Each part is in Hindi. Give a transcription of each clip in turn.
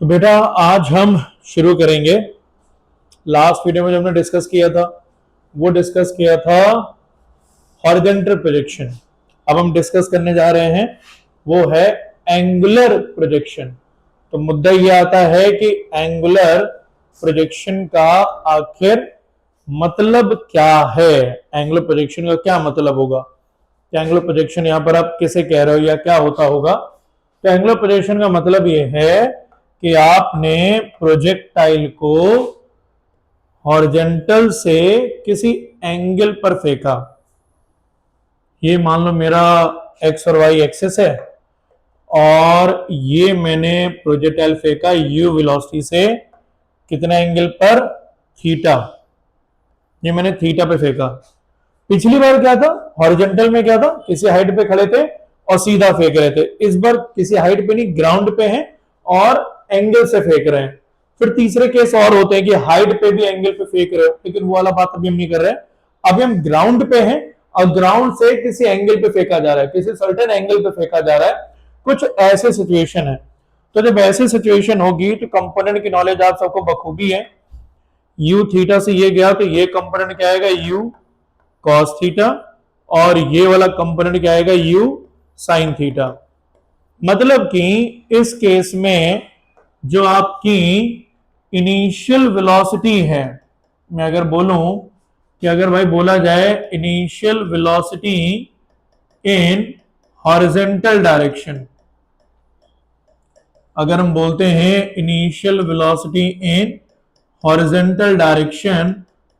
तो बेटा आज हम शुरू करेंगे। लास्ट वीडियो में जो हमने डिस्कस किया था वो डिस्कस किया था हॉरिजॉन्टल प्रोजेक्शन। अब हम डिस्कस करने जा रहे हैं वो है एंगुलर प्रोजेक्शन। तो मुद्दा ये आता है कि एंगुलर प्रोजेक्शन का आखिर मतलब क्या है, एंगुलर प्रोजेक्शन का क्या मतलब होगा, एंगुलर प्रोजेक्शन यहां पर आप किसे कह रहे हो या क्या होता होगा। तो एंगुलर प्रोजेक्शन का मतलब ये है कि आपने प्रोजेक्टाइल को हॉरिजॉन्टल से किसी एंगल पर फेंका। ये मान लो मेरा एक्स और वाई एक्सिस है और ये मैंने प्रोजेक्टाइल फेंका यू वेलोसिटी से कितना एंगल पर, थीटा। ये मैंने थीटा पे फेंका। पिछली बार क्या था, हॉरिजॉन्टल में क्या था, किसी हाइट पे खड़े थे और सीधा फेंक रहे थे। इस बार किसी हाइट पे नहीं, ग्राउंड पे हैं और एंगल से फेंक रहे हैं। फिर तीसरे केस और होते हैं कि हाइट पे भी एंगल पे फेंक रहे हो, लेकिन वो वाला बात अभी हम नहीं कर रहे हैं। अभी हम ग्राउंड पे हैं और ग्राउंड से किसी एंगल पे फेंका जा रहा है, किसी सर्टेन एंगल पे फेंका जा रहा है। कुछ ऐसे सिचुएशन है। तो जब ऐसी सिचुएशन होगी तो कंपोनेंट की नॉलेज आप सबको बखूबी है। यू थीटा से ये गया तो ये कंपोनेंट क्या आएगा, यू कॉस थीटा, और ये वाला कंपोनेंट क्या आएगा, यू साइन थीटा। मतलब कि इस केस में जो आपकी इनिशियल वेलोसिटी है, मैं अगर बोलूं कि अगर भाई बोला जाए initial velocity in horizontal direction, अगर हम बोलते हैं initial velocity in horizontal direction,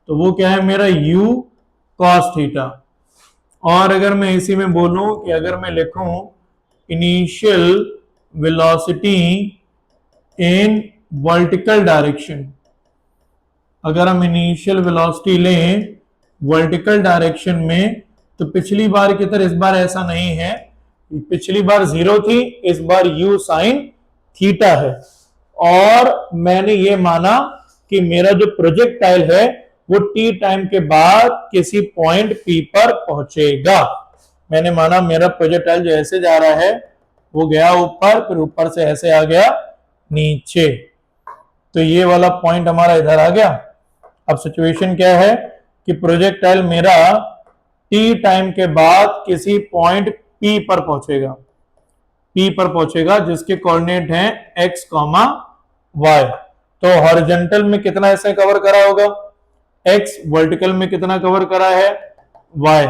तो वो क्या है मेरा u cos थीटा। और अगर मैं इसी में बोलूं कि अगर मैं लिखूं initial velocity in vertical direction, अगर हम इनिशियल वेलोसिटी लें वर्टिकल डायरेक्शन में, तो पिछली बार की तरह इस बार ऐसा नहीं है। पिछली बार 0 थी, इस बार u साइन थीटा है। और मैंने ये माना कि मेरा जो प्रोजेक्टाइल है वो t टाइम के बाद किसी पॉइंट p पर पहुंचेगा। मैंने माना मेरा प्रोजेक्टाइल जो ऐसे जा रहा है वो गया ऊपर, फिर ऊपर से ऐसे आ गया नीचे, तो ये वाला पॉइंट हमारा इधर आ गया। अब सिचुएशन क्या है कि प्रोजेक्टाइल मेरा t टाइम के बाद किसी पॉइंट p पर पहुंचेगा, p पर पहुंचेगा जिसके कोऑर्डिनेट हैं x, y। तो हॉरिजॉन्टल में कितना ऐसे कवर करा होगा, x, वर्टिकल में कितना कवर करा है, y।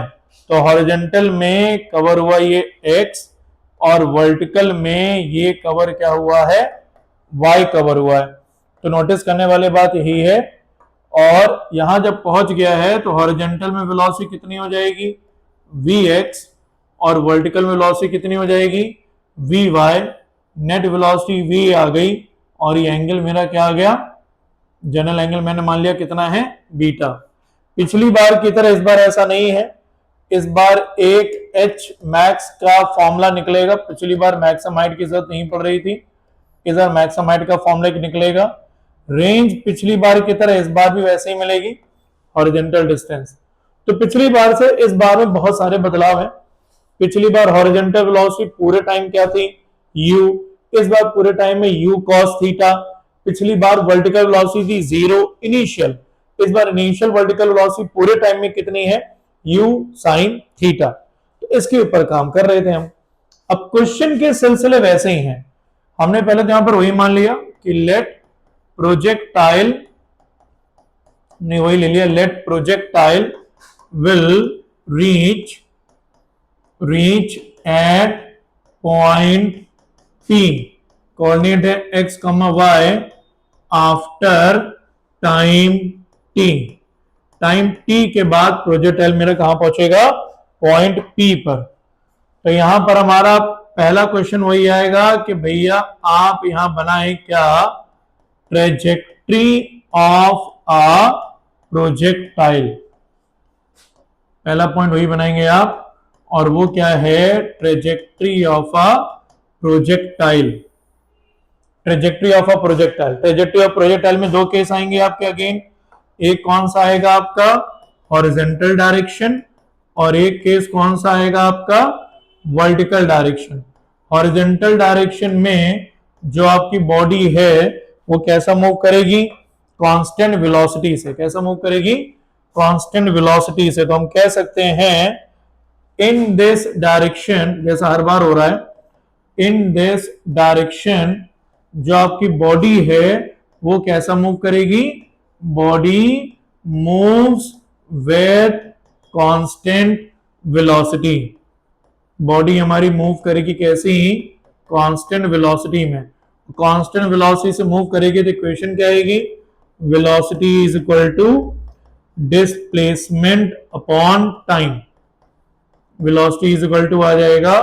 तो हॉरिजॉन्टल में कवर हुआ ये x और वर्टिकल में ये कवर क्या हुआ है, y कवर हुआ है। तो नोटिस करने वाली बात यही है। और यहां जब पहुंच गया है तो हॉरिजॉन्टल में वेलोसिटी कितनी हो जाएगी, vx, और वर्टिकल में वेलोसिटी कितनी हो जाएगी, vy। नेट वेलोसिटी v आ गई और ये एंगल मेरा क्या आ गया, जनरल एंगल मैंने मान लिया कितना है, बीटा। पिछली बार की तरह इस बार ऐसा नहीं है। इस बार एक h मैक्स का फॉर्मूला निकलेगा। पिछली बार मैक्सिमम हाइट की जरूरत नहीं पड़ रही थी, इस बार मैक्सिमम हाइट का फॉर्मूला निकलेगा। रेंज पिछली बार की तरह इस बार भी वैसे ही मिलेगी, हॉरिजॉन्टल डिस्टेंस। तो पिछली बार से इस बार में बहुत सारे बदलाव हैं। पिछली बार हॉरिजॉन्टल वेलोसिटी पूरे टाइम क्या थी, u, इस बार पूरे टाइम में u cos थीटा। पिछली बार वर्टिकल वेलोसिटी थी 0 इनिशियल, इस बार इनिशियल वर्टिकल वेलोसिटी पूरे टाइम में कितनी है, u sin थीटा। तो इसके ऊपर काम कर रहे थे हम। अब क्वेश्चन के सिलसिले वैसे ही हैं। हमने पहले तो यहां पर वही मान लिया कि लेट प्रोजेक्टाइल, ने वही ले लिया, let projectile will reach at point P, coordinate है x, y, after time t। Time t के बाद प्रोजेक्टाइल मेरा कहां पहुंचेगा, पॉइंट P पर। तो यहां पर हमारा पहला क्वेश्चन वही आएगा कि भैया आप यहां बनाए क्या, ट्रेजेक्ट्री ऑफ अ प्रोजेक्टाइल। पहला पॉइंट वही बनाएंगे आप, और वो क्या है, trajectory of a projectile. Trajectory of a projectile, trajectory of projectile में दो केस आएंगे आपके अगेन। एक कौन सा आएगा आपका, हॉरिजॉन्टल डायरेक्शन, और एक केस कौन सा आएगा आपका, वर्टिकल डायरेक्शन। हॉरिजॉन्टल डायरेक्शन में जो आपकी बॉडी है वो कैसा मूव करेगी, कांस्टेंट वेलोसिटी से। कैसा मूव करेगी, कांस्टेंट वेलोसिटी से। तो हम कह सकते हैं इन दिस डायरेक्शन, जैसा हर बार हो रहा है, इन दिस डायरेक्शन जो आपकी बॉडी है वो कैसा मूव करेगी, body moves with constant velocity. Body हमारी मूव करेगी कैसी, कांस्टेंट वेलोसिटी में। कांस्टेंट वेलोसिटी से मूव करेगी तो इक्वेशन क्या आएगी, velocity is equal to displacement upon time. Velocity is equal to आ जाएगा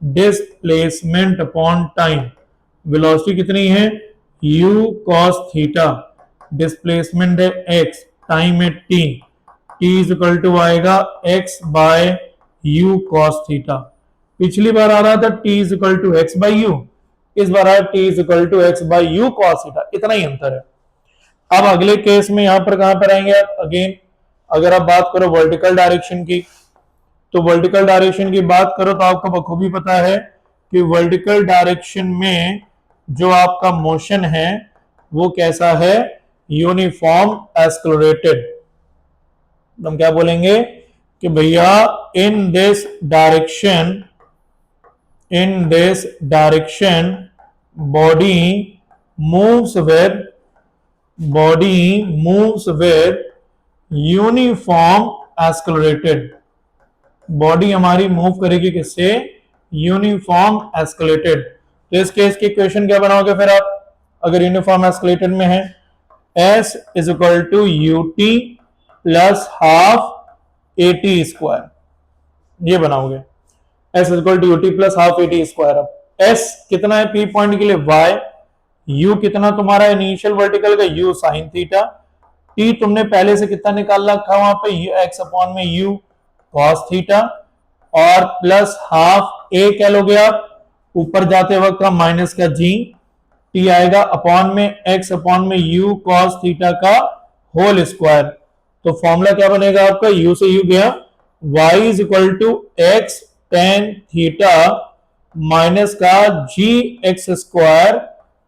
डिस्प्लेसमेंट अपॉन टाइम। वेलोसिटी कितनी है, u cos थीटा, डिस्प्लेसमेंट है x, टाइम है t, t is equal to आएगा x by u cos theta. पिछली बार आ रहा था t is equal to x by u, इस बार आया t is equal to x by u cos theta, इतना ही अंतर है। अब अगले केस में यहां पर कहां पर आएंगे आप, अगेन अगर आप बात करो वर्टिकल डायरेक्शन की, तो वर्टिकल डायरेक्शन की बात करो तो आपको बखूबी पता है कि वर्टिकल डायरेक्शन में जो आपका मोशन है वो कैसा है, यूनिफॉर्म एक्सेलरेटेड। हम क्या बोलेंगे कि भैया in this direction body moves with uniform accelerated. Body हमारी मूव करेगी किससे, यूनिफॉर्म एस्केलेटेड। तो इस केस की इक्वेशन क्या बनाओगे फिर आप, अगर यूनिफॉर्म एस्केलेटेड में है, s is equal to u t plus half a t square, ये बनाओगे। s is equal to u t plus half a t square. अब s कितना है p पॉइंट के लिए y, u कितना तुम्हारा इनिशियल वर्टिकल का u साइन थीटा, t तुमने पहले से कितना निकाल रखा वहां पे x अपॉन में u cos थीटा, और प्लस हाफ a क्या लोगे आप, ऊपर जाते वक्त का माइनस का g, t आएगा अपॉन में x अपॉन में u cos थीटा का होल स्क्वायर। तो फॉर्मूला क्या बनेगा आपका, u से u गया, y is equal to x tan theta minus का g x स्क्वायर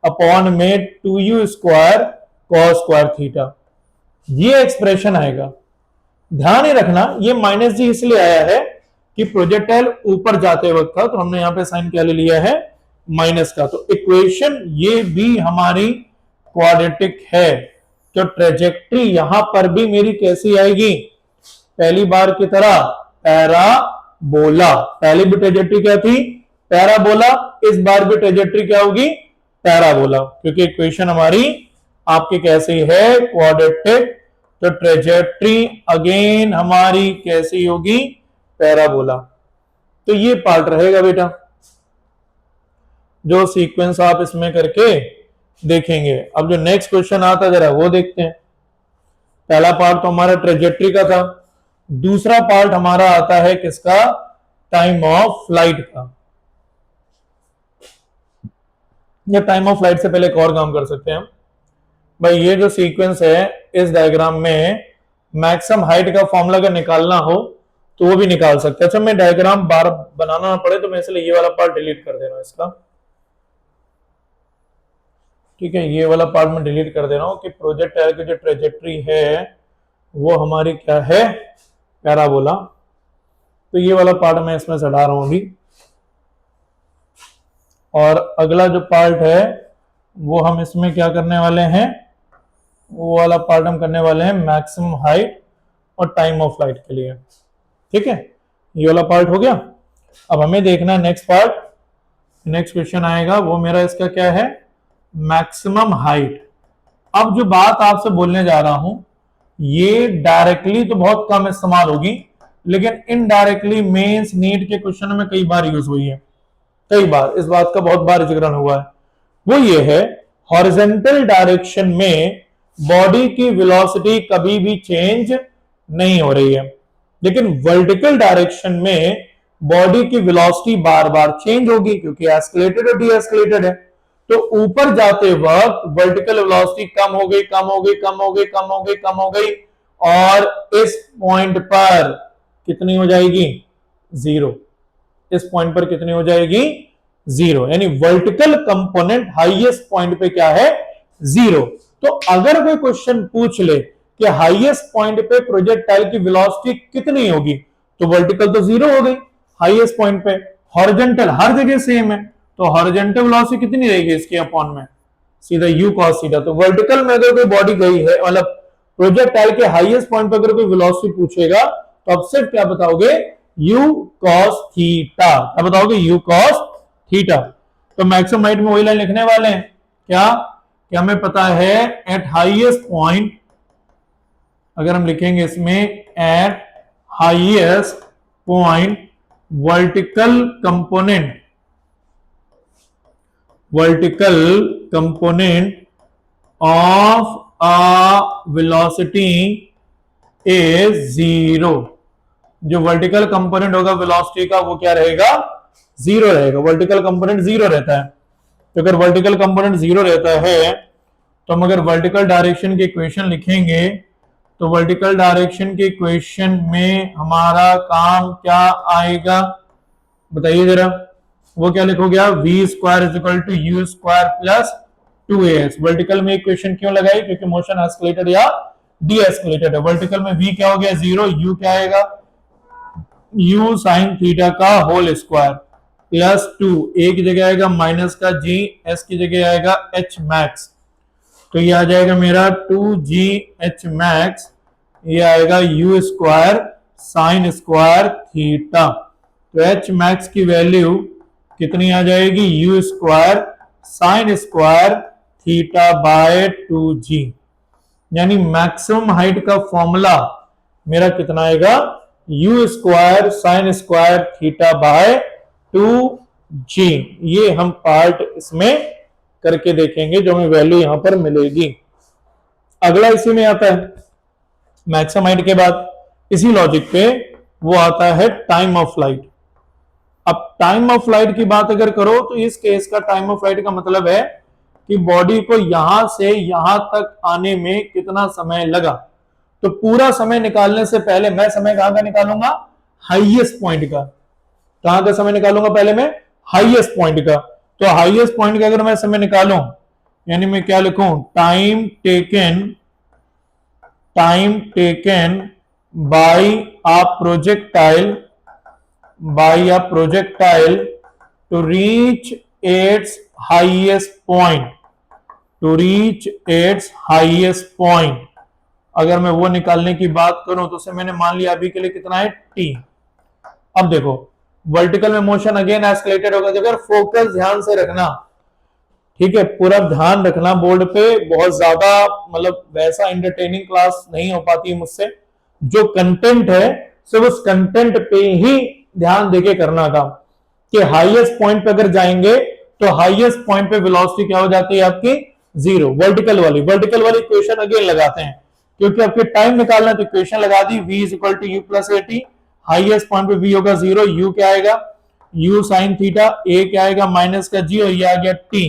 अपॉन में 2u square cos square theta. ये एक्सप्रेशन आएगा। ध्यान ही रखना ये माइनस जी इसलिए आया है कि प्रोजेक्टाइल ऊपर जाते वक्त था, तो हमने यहां पे साइन क्या ले लिया है, माइनस का। तो इक्वेशन ये भी हमारी क्वाड्रेटिक है। तो ट्रेजेक्ट्री यहां पर भी मेरी कैसी आएगी, पहली बार की तरह पैराबोला। पहली भी ट्रेजेक्ट्री क्या थी, पैराबोला, इस बार भी ट्रेजेक्ट्री क्या होगी, पैराबोला, क्योंकि इक्वेशन हमारी आपकी कैसी है, क्वाड्रेटिक। तो ट्रेजेक्ट्री अगेन हमारी कैसी होगी, पैराबोला। तो ये पार्ट रहेगा बेटा, जो सीक्वेंस आप इसमें करके देखेंगे। अब जो नेक्स्ट क्वेश्चन आता है जरा वो देखते हैं। पहला पार्ट तो हमारा ट्रेजेक्ट्री का था, दूसरा पार्ट हमारा आता है किसका, टाइम ऑफ फ्लाइट का। या टाइम ऑफ फ्लाइट से पहले एक और काम कर सकते हैं हम, भाई ये जो सीक्वेंस है इस डायग्राम में मैक्सिमम हाइट का फॉर्मूला अगर निकालना हो तो वो भी निकाल सकते हैं। अच्छा मैं डायग्राम बार बनाना ना पड़े तो मैं इसलिए ये वाला पार्ट डिलीट कर दे रहा हूं इसका, ठीक है, ये वाला पार्ट मैं डिलीट कर दे रहा हूं कि प्रोजेक्टाइल की जो ट्रेजेक्ट्री है वो हमारी क्या है, पैराबोला। तो ये वाला पार्ट मैं इसमें से हटा रहा हूं अभी, और अगला जो पार्ट है वो हम इसमें क्या करने वाले हैं, वो वाला पार्ट हम करने वाले हैं मैक्सिमम हाइट और टाइम ऑफ फ्लाइट के लिए। ठीक है, ये वाला पार्ट हो गया। अब हमें देखना है नेक्स्ट पार्ट, नेक्स्ट क्वेश्चन आएगा वो मेरा इसका क्या है, मैक्सिमम हाइट। अब जो बात आपसे बोलने जा रहा हूं ये डायरेक्टली तो बहुत कम इस्तेमाल होगी, लेकिन इनडायरेक्टली मेंस नीट के क्वेश्चन में कई बार यूज हुई है, कई बार इस बात का बहुत बार जिक्र हुआ है। वो ये है, हॉरिजॉन्टल डायरेक्शन में बॉडी की वेलोसिटी कभी भी चेंज नहीं हो रही है, लेकिन वर्टिकल डायरेक्शन में बॉडी की वेलोसिटी बार बार चेंज होगी, क्योंकि एस्केलेटेड और डी एस्केलेटेड है। तो ऊपर जाते वक्त वर्टिकल वेलोसिटी कम हो गई, कम हो गई, कम हो गई, कम हो गई, कम हो गई, और इस पॉइंट पर कितनी हो जाएगी, जीरो। इस पॉइंट पर कितनी हो जाएगी, जीरो, यानी वर्टिकल कंपोनेंट हाईएस्ट पॉइंट पे क्या है, जीरो। तो अगर कोई क्वेश्चन पूछ ले कि हाईएस्ट पॉइंट पे प्रोजेक्टाइल की वेलोसिटी कितनी होगी, तो वर्टिकल तो जीरो हो गई हाईएस्ट पॉइंट पे, हॉरिजॉन्टल हर जगह सेम है, तो हॉरिजॉन्टल वेलोसिटी कितनी रहेगी इसकी अपॉन में, सीधा u cos थीटा। तो वर्टिकल में अगर कोई बॉडी गई है, मतलब प्रोजेक्टाइल के हाईएस्ट पॉइंट पर अगर कोई वेलोसिटी पूछेगा तो अब सिर्फ क्या बताओगे, u cos थीटा, क्या बताओगे, u cos थीटा। तो मैक्सिमम हाइट में वही लाइन लिखने वाले हैं, क्या क्या हमें पता है, एट हाईएस्ट पॉइंट, अगर हम लिखेंगे इसमें eight highest point vertical component of a velocity is zero. जो वर्टिकल कंपोनेंट होगा वेलोसिटी का वो क्या रहेगा, जीरो रहेगा, वर्टिकल कंपोनेंट जीरो रहता है। तो अगर वर्टिकल कंपोनेंट जीरो रहता है तो हम अगर वर्टिकल डायरेक्शन की इक्वेशन लिखेंगे तो वर्टिकल डायरेक्शन के इक्वेशन में हमारा काम क्या आएगा, बताइए जरा, वो क्या लिखोगे आप, v square is equal to u square plus 2ax। Vertical में इक्वेशन क्यों लगाई, क्योंकि मोशन एस्केलेटेड या डी एस्केलेटेड है। वर्टिकल में v क्या हो गया, जीरो, u क्या आएगा, u साइन थीटा का होल स्क्वायर प्लस 2, a की जगह आएगा माइनस का g, s की जगह आएगा h मैक्स, तो ये आ जाएगा मेरा 2g h मैक्स, ये आएगा u square sine square theta. तो h मैक्स की वैल्यू कितनी आ जाएगी, u square sine square theta by 2g, यानी मैक्सिमम हाइट का फॉर्मूला मेरा कितना आएगा, u square sine square theta by 2g। ये हम पार्ट इसमें करके देखेंगे जो हमें वैल्यू यहां पर मिलेगी। अगला इसी में आता है मैक्सिमम हाइट के बाद, इसी लॉजिक पे वो आता है टाइम ऑफ फ्लाइट। अब टाइम ऑफ फ्लाइट की बात अगर करो तो इस केस का टाइम ऑफ फ्लाइट का मतलब है कि बॉडी को यहां से यहां तक आने में कितना समय लगा। तो पूरा समय निकालने से पहले मैं समय कहां का निकालूंगा, हाईएस्ट पॉइंट का। कहां का समय निकालूंगा पहले मैं, हाईएस्ट पॉइंट का। तो हाईएस्ट पॉइंट का अगर मैं समय निकालूं, यानी मैं क्या लिखूं, time taken by a projectile to reach its highest point. अगर मैं वो निकालने की बात करूं तो उसे मैंने मान लिया अभी के लिए कितना है, t। अब देखो वर्टिकल में मोशन अगेन एस्केलेटेड होगा, अगर फोकस ध्यान से रखना, ठीक है, पूरा ध्यान रखना बोर्ड पे, बहुत ज्यादा मतलब वैसा एंटरटेनिंग क्लास नहीं हो पाती है मुझसे, जो कंटेंट है सिर्फ उस कंटेंट पे ही ध्यान देके करना था कि हाईएस्ट पॉइंट पे अगर जाएंगे तो हाईएस्ट पॉइंट पे वेलोसिटी क्या हो जाती है आपकी, जीरो। वर्टिकल वाली इक्वेशन अगेन लगाते हैं, क्योंकि आपके टाइम निकालना, तो इक्वेशन लगा दी, v is equal to u plus a t, highest point पे v होगा जीरो, u क्या आएगा, u साइन थीटा, a क्या आएगा माइनस का g, और ये आ गया t,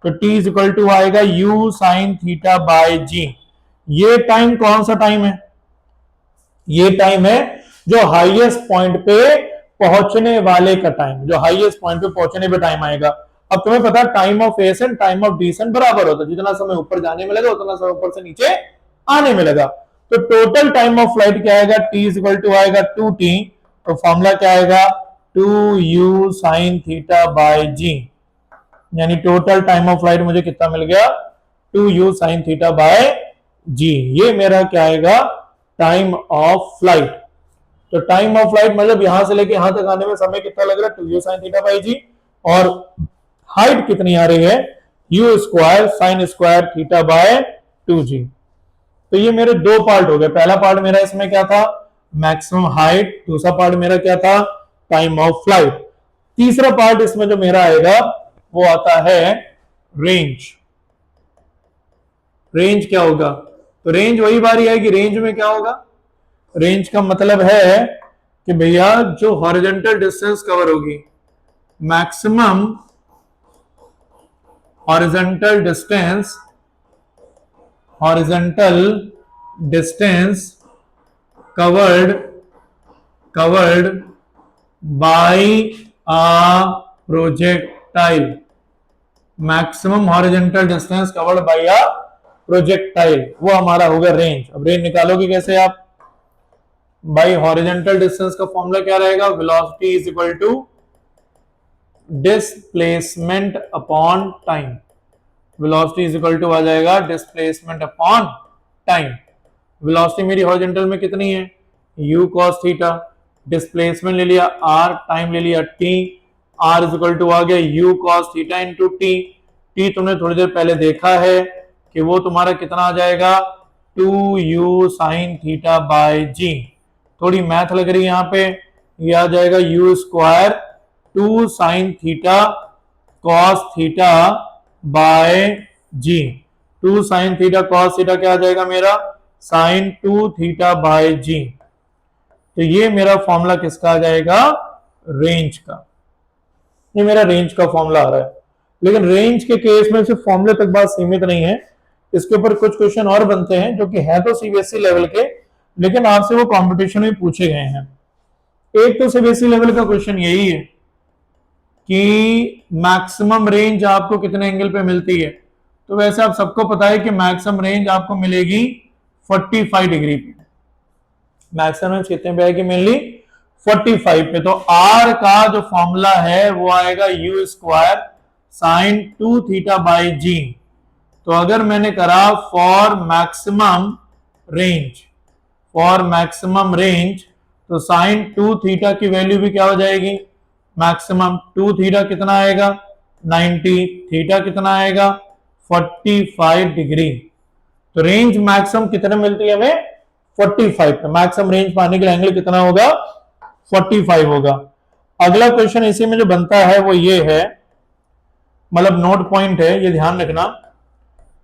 तो t इज इक्वल टू आएगा u sine theta by g। ये टाइम कौन सा टाइम है, ये टाइम है जो हाईएस्ट पॉइंट पे पहुंचने वाले का टाइम, जो हाईएस्ट पॉइंट पे पहुंचने पे टाइम आएगा। अब तुम्हें पता है time of ascent time of descent बराबर होता है, जितना समय ऊपर जाने में लगा उतना समय ऊपर से नीचे आने में लगा। तो टोटल टाइम ऑफ फ्लाइट क्या आएगा, t इज इक्वल टू आएगा 2t, तो फॉर्मूला क्या आएगा, 2u sine theta by g, यानी टोटल टाइम ऑफ फ्लाइट मुझे कितना मिल गया, 2u sine theta by g। ये मेरा क्या आएगा, टाइम ऑफ फ्लाइट। तो टाइम ऑफ फ्लाइट मतलब यहां से लेके यहां तक आने में समय कितना लग रहा है, 2u sine theta by g, और हाइट कितनी आ रही है, u square sine square theta by 2g। तो ये मेरे दो पार्ट हो गए, पहला पार्ट मेरा इसमें क्या था, मैक्सिमम हाइट, दूसरा पार्ट मेरा क्या था, टाइम ऑफ फ्लाइट। तीसरा पार्ट इसमें जो मेरा आएगा वो आता है रेंज। रेंज क्या होगा, तो रेंज वही बारी आएगी, रेंज में क्या होगा, रेंज का मतलब है कि भैया जो हॉरिजॉन्टल डिस्टेंस कवर होगी, maximum horizontal distance covered by a projectile projectile, maximum horizontal distance covered by a projectile, वो हमारा होगा रेंज। अब रेंज निकालोगे कैसे आप? बाई हॉरिजॉन्टल डिस्टेंस का फॉर्मूला क्या रहेगा? Velocity is equal to displacement upon time. Velocity is equal to आ जाएगा डिस्प्लेसमेंट अपॉन टाइम। वेलोसिटी मेरी हॉरिजॉन्टल में कितनी है? u cos थीटा, डिस्प्लेसमेंट ले लिया r, टाइम ले लिया t, r is equal to आ गया u cos theta into t। t तुमने थोड़ी देर पहले देखा है कि वो तुम्हारा कितना आ जाएगा? 2u sin theta by g। थोड़ी मैथ लग रही है यहाँ पे, ये आ जाएगा u square 2 sin theta cos theta by g। 2 sin theta cos theta क्या आ जाएगा मेरा? sin 2 theta by g। तो ये मेरा फॉर्मूला किसका आ जाएगा? रेंज का। ये मेरा रेंज का फॉर्मूला आ रहा है। लेकिन रेंज के केस में सिर्फ फॉर्मूले तक बात सीमित नहीं है, इसके ऊपर कुछ क्वेश्चन और बनते हैं जो कि है तो सीबीएसई लेवल के, लेकिन आपसे वो कंपटीशन में पूछे गए हैं। एक तो सीबीएसई लेवल का क्वेश्चन यही है कि मैक्सिमम रेंज आपको कितने एंगल पे मिलती है? तो वैसे आप सबको पता है कि मैक्सिमम रेंज आपको मिलेगी 45 डिग्री पे। मैक्सिमम रेंज कितने पे आएगी? मेनली 45 पे। तो आर का जो फॉर्मूला है वो आएगा u square sine 2 theta by g. तो अगर मैंने करा फॉर मैक्सिमम रेंज तो साइन 2 थीटा की वैल्यू भी क्या हो जाएगी? मैक्सिमम 2 थीटा कितना आएगा? 90, थीटा कितना आएगा? 45 डिग्री। तो रेंज मैक्सिमम कितने मिलती है हमें? 45 पे। मैक्सिमम रेंज पाने के लिए एंगल कितना होगा? 45 होगा। अगला क्वेश्चन इसी में जो बनता है वो ये है, मतलब नोट पॉइंट है, ये ध्यान रखना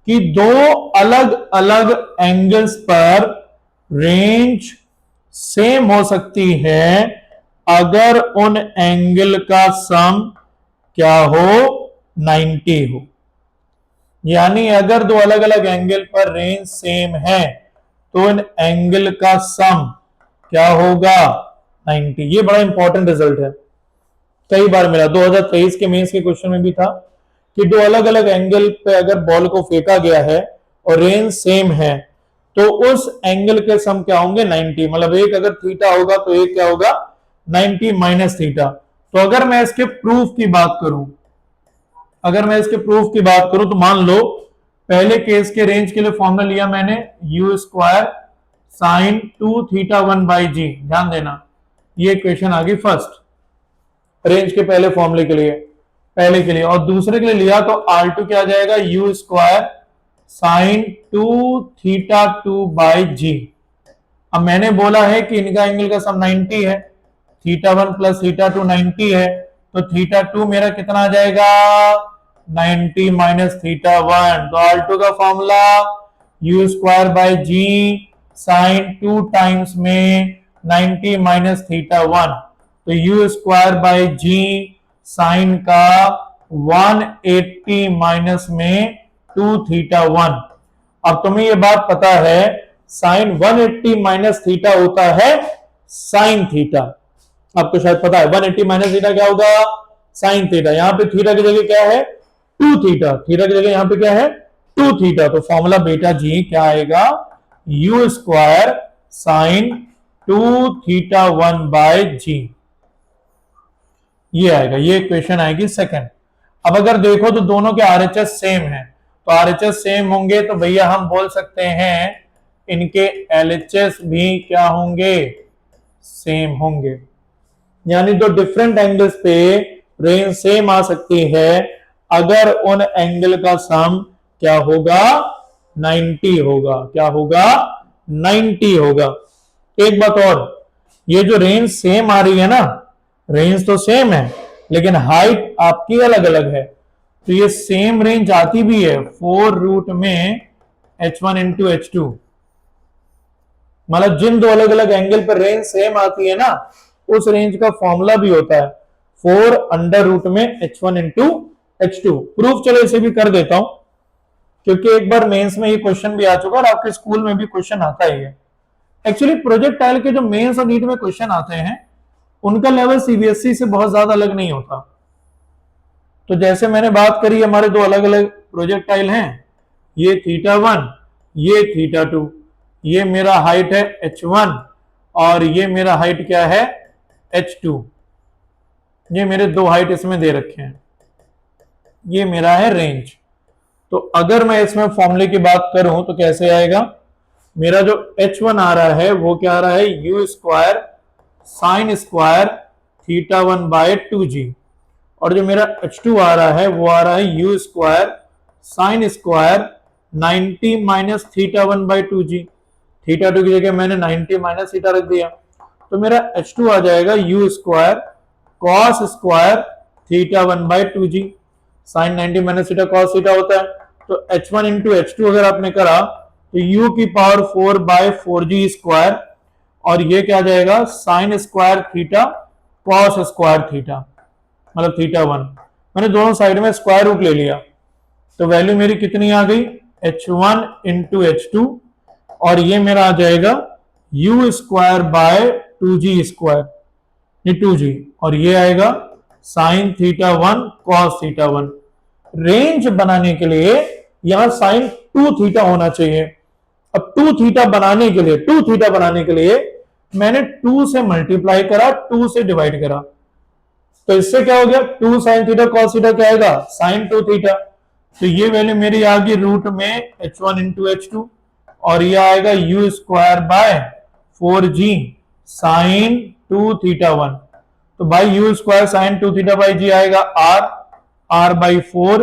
कि दो अलग अलग एंगल्स पर रेंज सेम हो सकती है अगर उन एंगल का सम क्या हो? 90 हो। यानी अगर दो अलग अलग एंगल पर रेंज सेम है तो इन एंगल का सम क्या होगा? 90। ये बड़ा इंपॉर्टेंट रिजल्ट है, कई बार मिला। 2023 के मेंस के क्वेश्चन में भी था कि दो अलग अलग एंगल पे अगर बॉल को फेंका गया है और रेंज सेम है तो उस एंगल के सम क्या होंगे? 90। मतलब एक अगर थीटा होगा तो एक क्या होगा? 90 माइनस थीटा। तो अगर मैं इसके प्रूफ की बात करूं तो मान लो पहले केस के रेंज के लिए फॉर्मूला लिया मैंने u square sine 2 theta 1 by g. ध्यान देना, ये इक्वेशन आ गई फर्स्ट रेंज के पहले फॉर्मूले के लिए, और दूसरे के लिए लिया तो R2 क्या आ जाएगा? u square sine 2 theta 2 by g. अब मैंने बोला है कि इनका एंगल का सम 90 है, थीटा 1 प्लस थीटा 2 90 है, तो थीटा 2 मेरा कितना आ जाएगा? 90 माइनस थीटा 1। तो R2 का formula u square by g sine 2 times में 90 माइनस थीटा 1, तो u square by g sine का 180 माइनस में 2 थीटा 1। अब तुम्हें ये बात पता है साइन 180 माइनस थीटा होता है साइन थीटा। आपको शायद पता है 180 माइनस थीटा क्या होगा? Sine theta. यहां पे थीटा की जगह क्या है? 2 थीटा। थीटा की जगह यहां पे क्या है? 2 थीटा। तो फॉर्मूला बेटा जी क्या आएगा? u square sine 2 theta 1 by जी, ये आएगा। ये इक्वेशन आएगी सेकंड। अब अगर देखो तो दोनों के आरएचएस सेम है, तो आरएचएस सेम होंगे तो भैया हम बोल सकते हैं इनके एलएचएस भी क्या होंगे? सेम होंगे। यानी दो डिफरेंट एंगल्स पे रेंज सेम आ सकती है अगर उन एंगल का सम क्या होगा? 90 होगा। क्या होगा? 90 होगा। एक बात और, ये जो रेंज सेम आ रही है ना, रेंज तो सेम है लेकिन हाइट आपकी अलग अलग है, तो ये सेम रेंज आती भी है 4 रूट में h1 इंटू h2। मतलब जिन दो अलग अलग एंगल पर रेंज सेम आती है ना, उस रेंज का फॉर्मूला भी होता है 4 अंडर रूट में h1 इंटू h2। प्रूफ चलो इसे भी कर देता हूं, क्योंकि एक बार मेंस में ये क्वेश्चन भी आ चुका और आपके स्कूल में भी क्वेश्चन आता ही है। एक्चुअली प्रोजेक्टाइल के जो मेंस और नीट में क्वेश्चन आते हैं उनका लेवल सीबीएसई से बहुत ज्यादा अलग नहीं होता। तो जैसे मैंने बात करी हमारे दो अलग अलग प्रोजेक्टाइल हैं, ये θ1, ये θ2, ये मेरा हाइट है h1 और ये मेरा हाइट क्या है h2। ये मेरे दो हाइट इसमें दे रखे हैं, ये मेरा है रेंज। तो अगर मैं इसमें फॉर्मूले की बात करूं तो कैसे आएगा, मेरा जो h1 आ रहा है वो क्या आ रहा है u square sine square θ1 by 2g, और जो मेरा h2 आ रहा है वो आ रहा है u square sine square 90 minus θ1 by 2g। θ2 की जगह मैंने 90 माइनस थीटा रख दिया, तो मेरा h2 आ जाएगा u square cos square θ1 by 2g। Sine 90 minus theta cos theta होता है, तो h1 इंटू h2 अगर आपने करा तो u की पावर 4 बाय 4g स्क्वायर, और ये क्या आ जाएगा sign square theta cos square theta, मतलब θ1। मैंने दोनों साइड में स्क्वायर रूट ले लिया, तो वैल्यू मेरी कितनी आ गई h1 इंटू h2, और ये मेरा आ जाएगा u square by 2g square, ये 2g, और ये आएगा साइन θ1 कॉस θ1। रेंज बनाने के लिए यहां साइन 2 थीटा होना चाहिए। अब 2 थीटा बनाने के लिए, 2 थीटा बनाने के लिए मैंने 2 से मल्टीप्लाई करा, 2 से डिवाइड करा, तो इससे क्या हो गया 2 साइन थीटा कॉस थीटा क्या आएगा साइन 2 थीटा। तो ये वैल्यू मेरी आ गई रूट में h1 इंटू h2, और ये आएगा u square by 4g sign 2 θ1। तो by u square sine 2 theta by g आएगा r बाई 4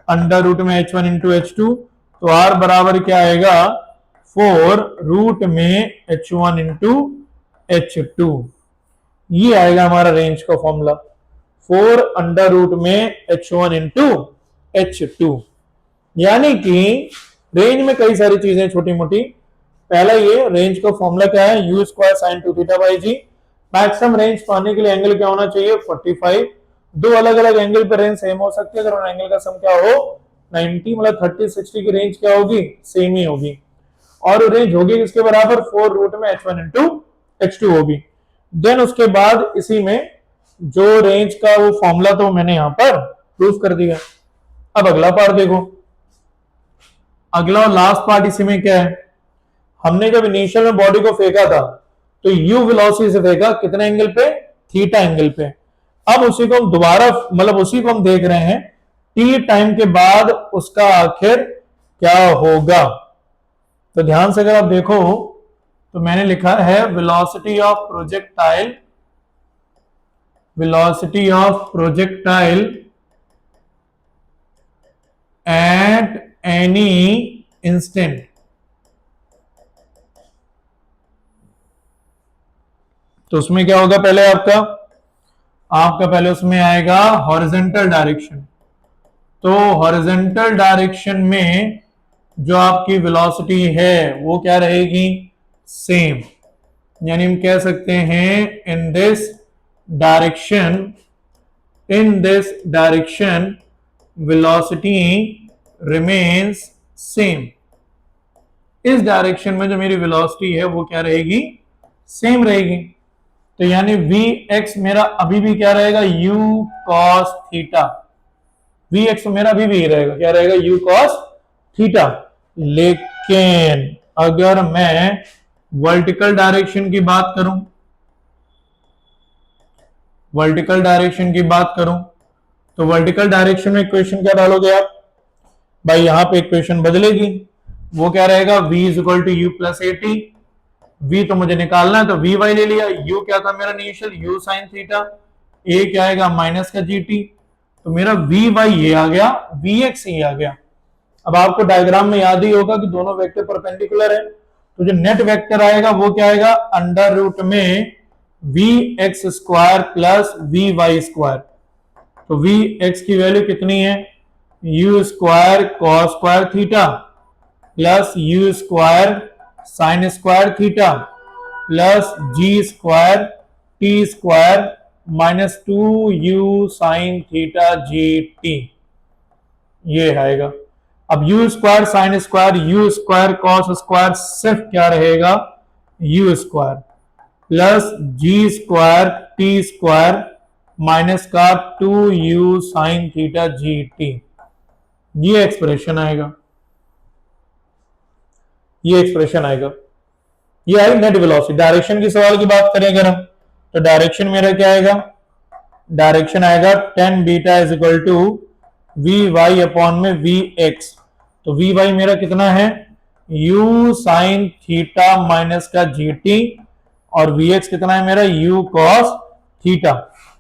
अंडर रूट में h1 इंटू h2, तो r बराबर क्या आएगा 4 रूट में h1 इंटू h2। ये आएगा हमारा रेंज का फॉर्मूला, 4 अंडर रूट में h1 इंटू h2। यानी कि रेंज में कई सारी चीजें छोटी मोटी। पहला ये रेंज का फॉर्मूला क्या है u square sine 2 theta by g. Maximum range पाने के लिए एंगल क्या होना चाहिए 45। दो अलग अलग एंगल पर रेंज सेम हो सकती है, अगर उन एंगल का सम क्या हो 90, मतलब 30-60 की रेंज क्या होगी सेम ही होगी, और रेंज होगी किसके बराबर 4 रूट में h1 इंटू h2 होगी। देन उसके बाद इसी में जो रेंज का वो फॉर्मूला तो मैंने यहां पर प्रूफ कर दिया। अब अगला पार्ट देखो, अगला और लास्ट पार्ट इसी में क्या है, हमने जब इनिशियल में बॉडी को फेंका था तो u वेलोसिटी से फेंका कितने एंगल पे थीटा एंगल पे। अब उसी को हम दोबारा, मतलब उसी को हम देख रहे हैं t टाइम के बाद उसका आखिर क्या होगा। तो ध्यान से अगर आप देखो तो मैंने लिखा है velocity of projectile, velocity of projectile at any instant. तो उसमें क्या होगा पहले आपका पहले उसमें आएगा हॉरिजॉन्टल डायरेक्शन। तो हॉरिजॉन्टल डायरेक्शन में जो आपकी वेलोसिटी है वो क्या रहेगी सेम, यानी हम कह सकते हैं in this direction velocity remains same. इस डायरेक्शन में जो मेरी वेलोसिटी है वो क्या रहेगी सेम रहेगी। तो यानी Vx मेरा अभी भी क्या रहेगा u cos थीटा, Vx मेरा अभी भी रहेगा क्या रहेगा u cos थीटा। लेकिन अगर मैं वर्टिकल डायरेक्शन की बात करूं, वर्टिकल डायरेक्शन की बात करूं तो वर्टिकल डायरेक्शन में इक्वेशन क्या डालोगे आप भाई, यहां पे इक्वेशन बदलेगी, वो क्या रहेगा v is equal to u plus a t. v तो मुझे निकालना है तो वी वाई ले लिया, u क्या था मेरा initial u sine theta, a क्या आएगा माइनस का gt, तो मेरा वी वाई ये आ गया, vx ये आ गया। अब आपको डायग्राम में याद ही होगा कि दोनों वेक्टर परपेंडिकुलर है, तो जो नेट वेक्टर आएगा वो क्या आएगा अंडर रूट में vx square plus V Y square. तो vx की वैल्यू कितनी है u square cos square theta plus u square sine square theta plus g square t square minus 2u sine theta g t, ये आएगा। अब u square sine square u square cos square सिर्फ क्या रहेगा u square plus g square t square minus का 2u sine theta g t, ये एक्सप्रेशन आएगा, ये एक्सप्रेशन आएगा। ये आई नेट वेलोसिटी। डायरेक्शन की सवाल की बात करें अगर हम, तो डायरेक्शन मेरा क्या आएगा, डायरेक्शन आएगा tan beta is equal to v y upon में वी एक्स। तो वी वाई मेरा कितना है, u साइन थीटा माइनस का जी टी, और वी एक्स कितना है मेरा, u कॉस थीटा।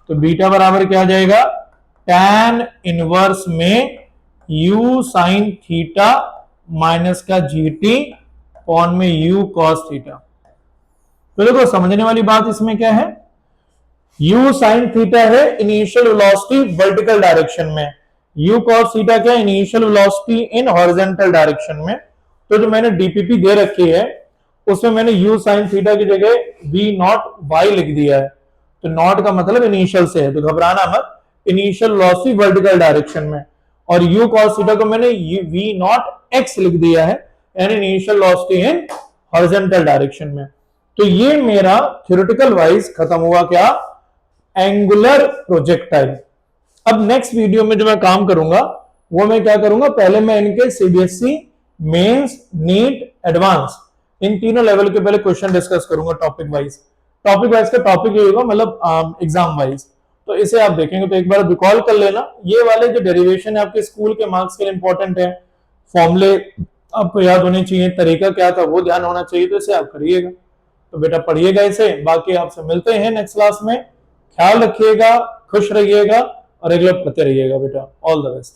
तो बीटा बराबर क्या आ जाएगा, tan इनवर्स में u साइन थीटा माइनस का जी टी अपॉन में u कॉस थीटा। तो देखो समझने वाली बात इसमें क्या है, u साइन थीटा है इनिशियल वेलोसिटी वर्टिकल डायरेक्शन में, u cos थीटा क्या है, initial velocity in horizontal direction में। तो जो मैंने डीपीपी दे रखी है उसमें मैंने u साइन थीटा की जगह v नॉट y लिख दिया है। तो नॉट का मतलब इनिशियल से है, तो घबराना मत, इनिशियल वेलोसिटी वर्टिकल डायरेक्शन में, और u cos थीटा को मैंने v नॉट x लिख दिया है, यानी initial velocity in horizontal direction में। तो ये मेरा थ्योरेटिकल वाइज खत्म हुआ क्या, एंगुलर प्रोजेक्टाइल। अब नेक्स्ट वीडियो में जो मैं काम करूंगा वो मैं क्या करूंगा, पहले मैं इनके सीबीएसई मेंस नीट एडवांस इन तीनों लेवल के पहले क्वेश्चन डिस्कस करूंगा टॉपिक वाइज का टॉपिक ये होगा, मतलब एग्जाम वाइज। तो इसे आप देखेंगे तो एक बार रिकॉल कर लेना, ये वाले जो डेरिवेशन है आपके स्कूल के मार्क्स के लिए इंपॉर्टेंट है, फॉर्मूले आपको याद होने चाहिए, तरीका क्या था वो ध्यान होना चाहिए, तो इसे आप करिएगा। तो बेटा पढ़िएगा इसे, बाकी आपसे मिलते हैं नेक्स्ट क्लास में। ख्याल रखिएगा, खुश रहिएगा और रेगुलर पढ़ते रहिएगा बेटा। All the best.